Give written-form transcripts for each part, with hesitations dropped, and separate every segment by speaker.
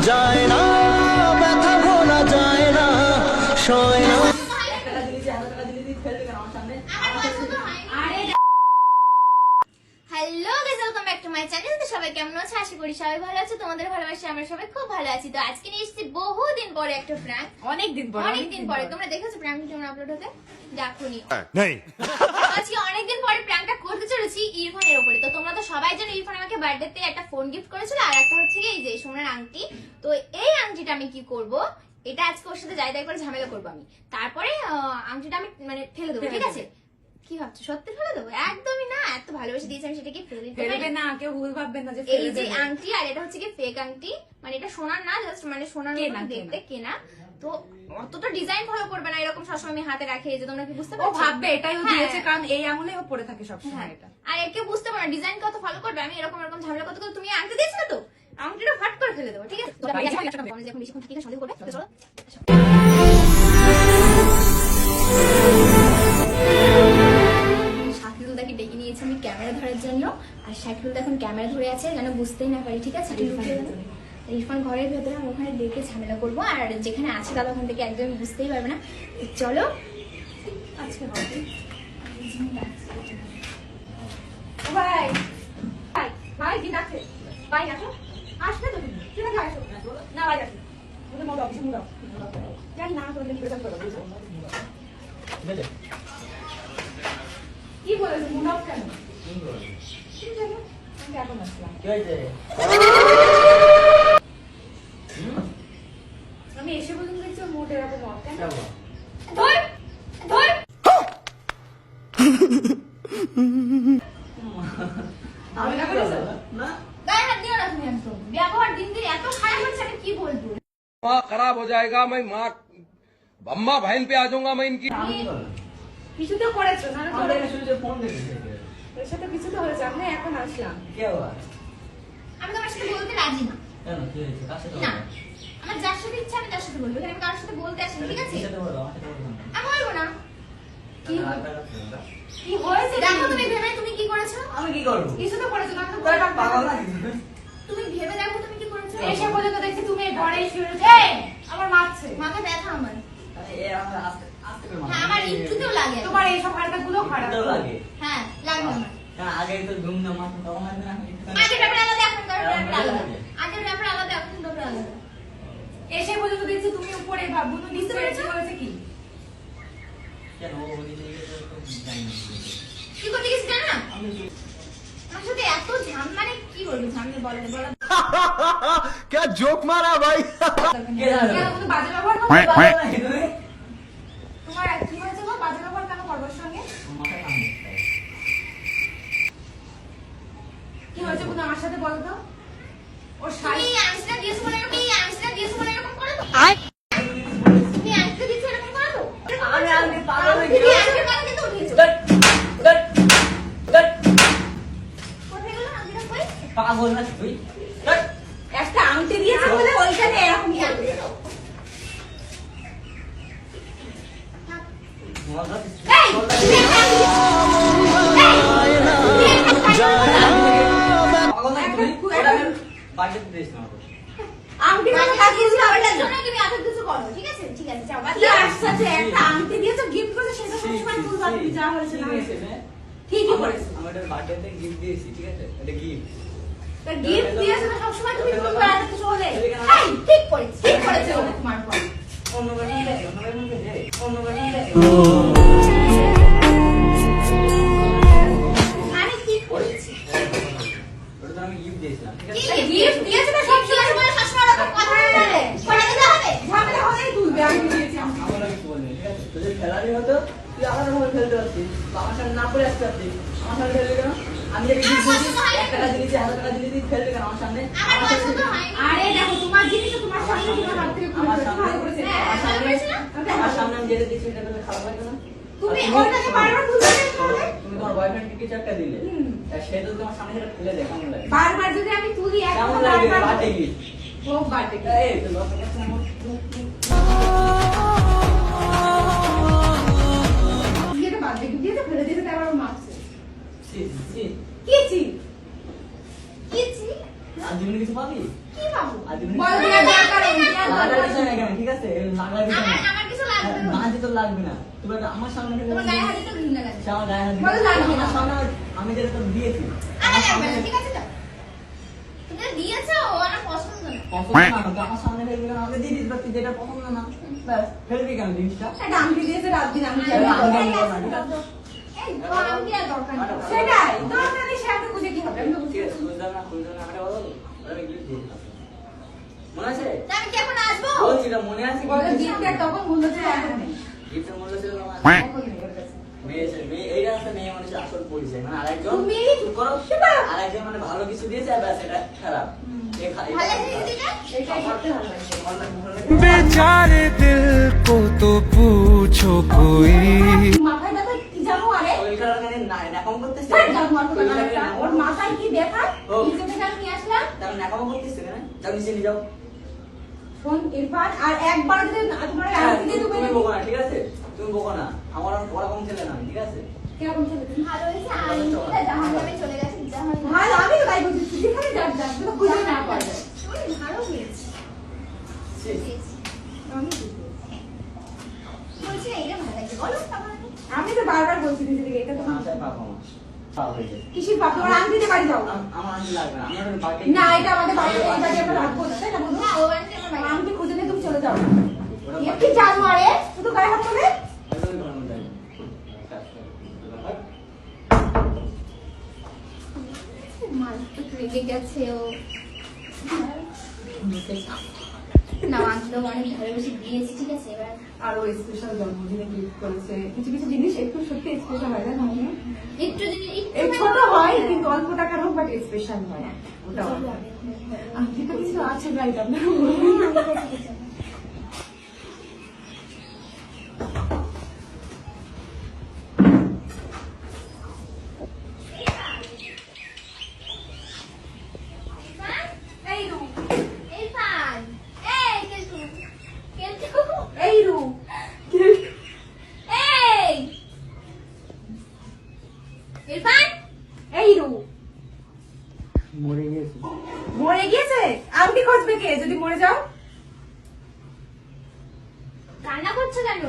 Speaker 1: যায় না ব্যথা ভোলা যায় না সয় না।
Speaker 2: Hello guys, welcome back to my channel. তো সবাই কেমন আছো? আশা করি সবাই ভালো আছো। তোমাদের ভালোবাসা আমরা সবাই খুব ভালো আছি। তো আজকে নিয়ে এসেছি বহুদিন পরে একটা প্র্যাঙ্ক। অনেকদিন পরে তোমরা দেখেছো প্র্যাঙ্ক ভিডিও আপলোড হতে? দেখোনি? নেই। আজকে অনেকদিন পরে প্র্যাঙ্কটা করতে চলেছি ইরফানের উপরে। তো তোমরা তো সবাই জানো ইরফান আমাকে বার্থডেতে একটা ফোন গিফট করেছিল, আর একটা হচ্ছে এই যে সোনার আংটি। তো এই আংটিটা আমি কি করব, এটা আজকে ওর সাথে যাই তাই করে ঝামেলা করবো আমি। তারপরে আংটিটা আমি মানে ফেলে দেবো, ঠিক আছে? কি ভাবছো, সত্যি ফেলে দেবো? একদমই না, এত ভালোবেসে দিয়েছি আমি, সেটাকে ফেলে দিতে
Speaker 3: ফেলবে না, কেউ ভুল ভাববে না যে
Speaker 2: এই যে আংটি, আর এটা হচ্ছে কি ফেক আংটি, মানে এটা সোনার না, জাস্ট মানে সোনার মতো দেখতে কেনা। তো অতটা ডিজাইন ফলো করবে না, এরকম সবসময় আমি হাতে রাখি, এই যে তোমরা কি বুঝতে পারছো?
Speaker 3: ও ভাববে এটাই ও দিয়েছে, কারণ এই আঙুলে ও পরে থাকে সবসময় এটা।
Speaker 2: আর কেউ বুঝতে পারে না ডিজাইন কত ফলো করবে, আমি এরকম এরকম ঝামেলা কত করে। তুমি আংটি দিয়েছিলে তো, আংটিটা ফাট করে ফেলে দেবো, ঠিক আছে? যখন বেশিক্ষণ থেকে সন্দেহ করবে, চলো শাকিলদাকে ডেকে নিয়েছি আমি ক্যামেরা ধরার জন্য। আর শাকিলদা এখন ক্যামেরা ধরে আছে যেন বুঝতেই না পারি, ঠিক আছে? ইরফান ঘরের ভেতরে, আমি ওখানে ডেকে ঝামেলা করবো, আর যেখানে আছে দাদা ওখান থেকে একদম বুঝতেই পারবে না। চলো আজকে হবে
Speaker 3: ভাই ভাই ভাই কি ডাকে? ভাই আসো, আসবে তো তুমি না আসো না, ভাই আসো মুদে মোড় অফিসে মোড় জানি না করলে কি করতে পারবো বুঝো কি বলেছে মোড় অফ কেন কি বলেছে কি জানো আমি এখন আসলাম কি হইছে আমি এসে বলতে দেখছি মোড় এরকম অফ কেন ধর ধর আমি না করেছ না
Speaker 2: গায়ে হাত দিও না তুমি, একদম ব্যবহার দিন দিন এত খারাপ হচ্ছে, আমি কি বলবো?
Speaker 4: माँ खराब हो जाएगा, मैं माँ अम्मा बहन पे आ जाऊंगा मैं इनकी।
Speaker 3: কিছু তো করেছো না?
Speaker 5: আমাদের শুধু ফোন দেখেছে
Speaker 3: এর সাথে কিছু তো হয়েছে, আপনি এখন আসলাম
Speaker 5: কে বাবা
Speaker 2: আমি তোমার সাথে বলতে রাজি না।
Speaker 5: কেন কি হয়েছে কার সাথে
Speaker 2: না, আমার যার সাথে ইচ্ছা আমি তার সাথে বলবো, এখানে আমি কারোর সাথে বলতে আসিনি, ঠিক আছে?
Speaker 5: সাথে বলো আমার সাথে বলো
Speaker 2: আমি বলবো না।
Speaker 3: কি হয়েছে?
Speaker 2: দেখো তুমি ভেবে তুমি কি করেছো?
Speaker 5: আমি কি করব
Speaker 3: কিছু তো করেছো না?
Speaker 5: তোর একটা পাগল নাকি
Speaker 2: তুমি ভেবে দেখো তুমি কি করেছো।
Speaker 3: এসে পর্যন্ত দেখছি তুমি এই ঘরে শুয়েছো, এই আমার মারছে,
Speaker 2: মাথা ব্যথা আমার।
Speaker 5: এ আমার আস্তে আস্তে করে
Speaker 2: হ্যাঁ, আমার একটুতেও লাগে।
Speaker 3: তোমার এই সব হারকাত গুলো খারাপ
Speaker 5: তো লাগে
Speaker 2: হ্যাঁ, লাগে আমার।
Speaker 5: কারণ আগে তো ঘুম না মাথা তখন লাগবে না
Speaker 2: আগে ব্যাপার আলাদা, এখন ব্যাপার আলাদা। আগের ব্যাপার আলাদা, এখন ব্যাপার আলাদা।
Speaker 3: এসে পর্যন্ত দেখছি তুমি উপরে ভাববো তো নিচে হয়েছে হয়েছে কি
Speaker 5: কেন ও ওদিকে গেছে তো জানি না
Speaker 2: কি করতে গেছি জানো না?
Speaker 5: আমি
Speaker 2: আমার সাথে এত মানে কি বলবো, ঝামেলা বলা
Speaker 1: क्या जोक मारा भाई।
Speaker 5: কে জানে
Speaker 3: কেন তুমি বাজে ব্যবহার করো?
Speaker 5: পাগল নাকি তুমি
Speaker 3: তোমার কি হয়েছে গো, বাজে ব্যবহার কেন করবো ওর সঙ্গে?
Speaker 5: মাথা কাম
Speaker 3: কি হয়েছে তুমি আমার সাথে বলো তো? ওর
Speaker 2: তুমি
Speaker 3: শাড়ি
Speaker 2: আংটিটা দিয়েছো বলে এরকম, এই আংটিটা দিয়েছো বলে এরকম করো তো? তুমি আংটিটা দিয়েছো এরকম করো তো?
Speaker 5: আমি পাগল নাকি
Speaker 2: তুমি আংটির কথা কিন্তু উঠিয়েছো।
Speaker 5: দট দট দট
Speaker 2: কোথায় গেল আংটিটা? কই?
Speaker 5: পাগল নাকি তুই দট
Speaker 3: একটা আংটি দিয়েছে বলে ওইখানে এরকম
Speaker 2: এই আংটি তো?
Speaker 5: মজা
Speaker 2: এই, তুমি একটা আংটি
Speaker 5: পাগল নাকি তুই ওটা আমি বাজে দিয়েছ না
Speaker 3: আংটি
Speaker 2: দিয়েছো।
Speaker 3: মানে দিয়েছিল
Speaker 2: ওটার জন্য তুমি এত কিছু করো, ঠিক আছে? ঠিক আছে, যাও বাদ
Speaker 3: কি
Speaker 2: দাও।
Speaker 3: আসছে একটা আংটি দিয়েছো গিফট করেছো, সেটা সবসময় তুলবা তুমি যা হয়েছে না হয়েছে। ঠিকই করেছো,
Speaker 5: আমার একটা বার্থডেতে গিফট দিয়েছি ঠিক আছে এটা গিফট
Speaker 3: তা গিফট দিয়েছো না সবসময় তুমি তুলবা, এত কিছু হলে
Speaker 2: এই, ঠিক করেছো, ঠিক করেছো তোমার পর।
Speaker 5: অন্য গাড়ি লাগে অন্য গাড়ি মধ্যে যাই অন্য গাড়ি লাগে
Speaker 2: আমি ঠিক করেছি।
Speaker 5: ওটা তো আমি গিফট দিয়েছিলাম ঠিক আছে
Speaker 2: কি
Speaker 3: গিফট দিয়েছো না সবসময়
Speaker 2: সবসময় ওরকম কথা বলবে? করে দিতে হবে?
Speaker 3: ঝামেলা হলেই তুলবে, আংটি দিয়েছি আমি।
Speaker 5: আমার কিছু বলনি ঠিক আছে তোদের ফেলারি হতো তুই আমার মোবাইল ফেলতে পারতিস বা আমার সামনে না পড়ে আসতে পারতিস আমার সামনে ফেলবি কেন আমি যে গিফট দিয়েছি 1 টাকা দিয়েছি 1000 টাকা দিয়েছি ফেলবি কেন আমার সামনে
Speaker 2: আমার পছন্দ হয়নি।
Speaker 3: আরে দেখো তোমার জিনিস তোমার সামনে তোমার হাত থেকে খুলে
Speaker 5: আমার
Speaker 3: ফেলতে
Speaker 5: সামনে
Speaker 3: ভালো করেছে।
Speaker 2: হ্যাঁ,
Speaker 5: আমার সামনে
Speaker 2: করেছে না?
Speaker 5: আমার সামনে আমি যেটা দিচ্ছি এটা করলে খারাপ লাগে না
Speaker 3: তুমি ওটাকে বারবার তুলবে না তাহলে?
Speaker 5: তুমি তোমার বয়ফ্রেন্ডকে কিছু একটা দিলে আর সে তো তোমার সামনে সেটা খুলে দেখ কেমন লাগে
Speaker 3: বারবার যদি আমি তুলি একটা
Speaker 5: কেমন লাগে
Speaker 3: বারবার
Speaker 5: বাটে গিফট
Speaker 3: হোক বাটে
Speaker 5: এই তো লস করছ না
Speaker 3: বিয়েটা বাদ
Speaker 5: ছি, ছি।
Speaker 3: কি ছি?
Speaker 2: কি ছি?
Speaker 5: আর জীবনে কিছু পাবি?
Speaker 2: কি পাবো?
Speaker 5: আর জীবনে
Speaker 3: বল
Speaker 5: কিছু
Speaker 3: বিরাট
Speaker 5: পাবি?
Speaker 3: দরকার, বিরাট
Speaker 5: লাগার
Speaker 3: দরকার।
Speaker 5: বিষয় না এখানে, ঠিক আছে? লাগার বিষয় না।
Speaker 2: আমার কিছু লাগবে না।
Speaker 5: না যে তোর লাগবে না। তুমি একটা আমার সামনে থেকে
Speaker 2: তোমার গায়ে হাতে তো ঘৃণা লাগে।
Speaker 5: সে আমার গায়ে হাত দিবে।
Speaker 3: বলো লাগবে না।
Speaker 5: আমার সামনে আমি যেটা তোর দিয়েছি।
Speaker 2: আমার লাগবে না, ঠিক আছে তো? তুমি যা দিয়েছো, ও আমার পছন্দ না।
Speaker 5: পছন্দ না হতো, আমার সামনে ফেলবি কেন? আমাকে দিয়ে দিতে পারতি, যেটা পছন্দ না। ব্যাস, ফেলবি কেন জিনিসটা?
Speaker 3: একটা আংটি দিয়েছে রাত দিন আমি
Speaker 5: এই
Speaker 3: জানি।
Speaker 5: আংটি নিবো না, ঠিক আছে?
Speaker 2: এই, ও আমি কি আর দরকার নেই।
Speaker 3: সেটাই, দরকার নেই, সে একটা খুঁজে কি হবে? আমি তো বুঝতে
Speaker 5: ঠিক আছে, বুঝলাম না, বুঝলাম না, একটা কথা বলো। ওরা gift দিয়ে দিলাম। মনে আছে?
Speaker 2: তা আমি কি এখন আসবো?
Speaker 5: বলছি না, মনে আছে
Speaker 3: বলে
Speaker 5: gift
Speaker 3: গিফটের তখন মূল্য ছিল, এখন নেই।
Speaker 5: গিফটের মূল্য ছিল তোমার?
Speaker 3: এখন নেই ওর কাছে।
Speaker 5: এইটা হচ্ছে মেয়ে মানুষের আসল পরিচয়। মানে আরেকজন
Speaker 3: তুমি
Speaker 5: চুপ করো, আরেকজন মানে ভালো কিছু দিয়েছে আর ব্যাস এটা খারাপ।
Speaker 2: ভালো জিনিস দিলে?
Speaker 3: এটাই করতে ভালো লাগে।
Speaker 1: बेचारे दिल को तो पूछो कोई
Speaker 3: মাথায় ব্যথা কি জানো আরে?
Speaker 5: শরীর খারাপ মানে ন্যাকামো করতেছে।
Speaker 3: আরে জানো আর
Speaker 5: শরীর খারাপ
Speaker 3: না, ওর মাথায় কি ব্যথা?
Speaker 5: ও।
Speaker 3: নিচে থেকে আমি নিয়ে আসলাম।
Speaker 5: তার ন্যাকামো করতেছে কেন? যাও নিচে নিয়ে যাও।
Speaker 3: শোন ইরফান, আর একবার যদি তোমার আংটি দিয়ে তুমি
Speaker 5: তুমি বকো না, ঠিক আছে? তুমি বকো না। আমার ওরকম ছেলে না, ঠিক আছে?
Speaker 3: কিরকম ছেলে তুমি?
Speaker 2: ভালো হয়েছে, আইনটা জাহান্নামে চলে গেছে, জাহান্নামে।
Speaker 3: ভালো, আমি তো তাই বলছি, যেখানে যাস যাস, তুমি খুঁজে না পাওয়া যায়।
Speaker 2: তুমি ভালো হয়েছে।
Speaker 5: ছি।
Speaker 3: আমি বুঝি।
Speaker 2: বলছি না, এটা ভালো লাগছে। বলো, তারপরে আমি-
Speaker 3: আমি তো বারবার বলছি নিজেকে, এটা তো
Speaker 5: আমার সাথে পাবো না। পাওয়া হয়ে যায়।
Speaker 3: কিসির পাপ, তোমার আংটি দিয়ে বাড়ি যাও।
Speaker 5: আমার আনতে লাগবে না। আমার বাড়িতে
Speaker 3: না, এটা আমাদের বাড়িতে, এই বাড়ি আমরা রাখবো না, তাই না বন্ধু?
Speaker 2: না, ও বাড়িতে আমার
Speaker 3: আমার
Speaker 2: বাড়ি।
Speaker 3: আংটি খুঁজে নিয়ে তুমি চলে যাও।
Speaker 5: ওটা
Speaker 3: এ কি জানো আরে? শুধু গায়ে হাত তোলে?
Speaker 5: একদমই ঘরের মধ্যে আসবে।
Speaker 2: মারাত্মক রেগে গেছে ও। না, আমি তো অনেক ভালোবেসে দিয়েছি, ঠিক আছে? এবার
Speaker 3: আরো স্পেশাল জন্মদিনে গিফট করেছে, কিছু কিছু জিনিস একটু সত্যি স্পেশাল হয় না?
Speaker 2: একটু জিনিস
Speaker 3: এই ছোট হয় কিন্তু অল্প টাকার হোক, বাট স্পেশাল হয়। ওটা আংটি তো কিছু আছে গাইড আপনার। এই রু,
Speaker 2: ইরফান, এই কেলটু, কেলটু,
Speaker 3: এই রু,
Speaker 2: এই ইরফান,
Speaker 3: এই রু।
Speaker 5: মরে গিয়েছি।
Speaker 3: মরে গিয়েছে? আংটি খুঁজবে কে যদি মরে যাও?
Speaker 2: কান্না করছো কেন?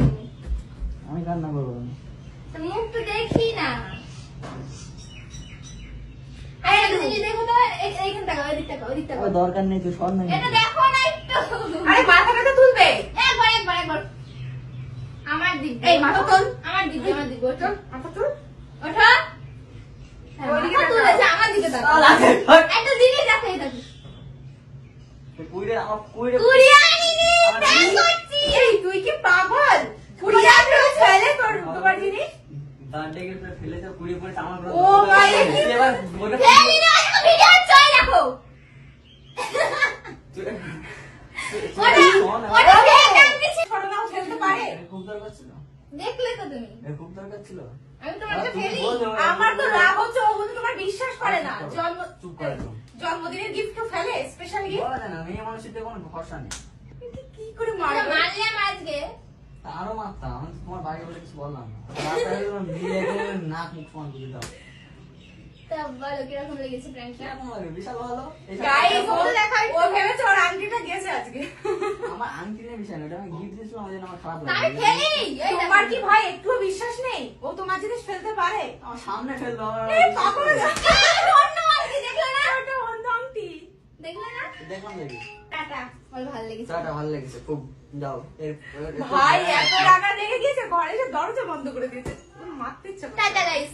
Speaker 5: আমি কান্না করবো না।
Speaker 2: তো মুখ তো দেখি না। এই একটা জিনিস দেখো তো, এইখান থেকে ওই দিকটা ওই দিকটা
Speaker 5: আমার দরকার নেই, তুই সর না।
Speaker 2: এটা দেখো না একটু।
Speaker 3: আরে মাথাটা তো তুলবে।
Speaker 2: একবার আমার দিক
Speaker 3: এই মাথা তোল।
Speaker 2: আমার দিক ওঠো
Speaker 3: মাথা তুল।
Speaker 2: ওঠো।
Speaker 3: ওইদিকে
Speaker 2: মাথা
Speaker 3: তাকাও।
Speaker 2: তুলেছে, আমার দিকে তাকাও। একটা জিনিস দেখো, এই দেখো। কুড়িয়ে আনিনি, প্র্যাঙ্ক করছি।
Speaker 3: এই তুই কি পাগল? কুড়িয়ে আনবে ও ছেলে তোমার জিনিস? ও ভাই,
Speaker 2: ফেলি না, দেখো ভিডিও হচ্ছে, ওই দেখো। ওটা ফেক আনতেছি।
Speaker 3: ছোট নাও ফেলতে পারে?
Speaker 2: দেখলে তো তুমি,
Speaker 5: খুব দরকার ছিল।
Speaker 2: আমি তোমাকে ফেলি।
Speaker 3: আমার তো রাগ হচ্ছে, ও বন্ধু তোমার বিশ্বাস করে না।
Speaker 5: চুপ করে দাও।
Speaker 3: জন্মদিনের গিফট তো ফেলে, স্পেশাল গিফট।
Speaker 5: বলা যায় না, মেয়ে মানুষের তো কোনো ভরসা নেই।
Speaker 3: কি করে
Speaker 2: এটা
Speaker 3: মারবে?
Speaker 2: মারলাম আজকে।
Speaker 5: আরো মারতাম, আমি তো তোমার বাড়ি বলে কিছু বললাম না। রাস্তায় তোমার বিয়ে করে নাক মুখ ফোন করে দাও।
Speaker 2: তা বলো কিরকম লেগেছে প্র্যাঙ্কটা?
Speaker 5: কেমন লাগে? বিশাল ভালো।
Speaker 3: গাইস, ও ভেবেছে ওর আংটিটা গেছে আজকে।
Speaker 5: আমার আংটি নিয়ে বিষয় না, ওটা আমি গিফট দিয়েছিলাম, আমার জন্য আমার খারাপ
Speaker 2: আমি
Speaker 5: লাগে।
Speaker 2: ফেলি। এই দেখো।
Speaker 3: তোমার কি ভাই একটুও বিশ্বাস নেই? ও তোমার জিনিস ফেলতে পারে?
Speaker 5: আমার সামনে ফেলবে, আমার
Speaker 3: এই পাগল।
Speaker 2: অন্য আংটি দেখলে না?
Speaker 3: ওটা অন্য আংটি।
Speaker 2: দেখলে না?
Speaker 5: দেখলাম দেখি।
Speaker 3: টাটা।
Speaker 2: আমার ভালো লেগেছে।
Speaker 5: চাটা ভালো লেগেছে খুব। যাও
Speaker 3: ভাই এত টাকা লেগে গিয়েছে, ঘরে এসে দরজা বন্ধ করে দিয়েছে। মারতে ইচ্ছে করছে।
Speaker 2: Tata guys.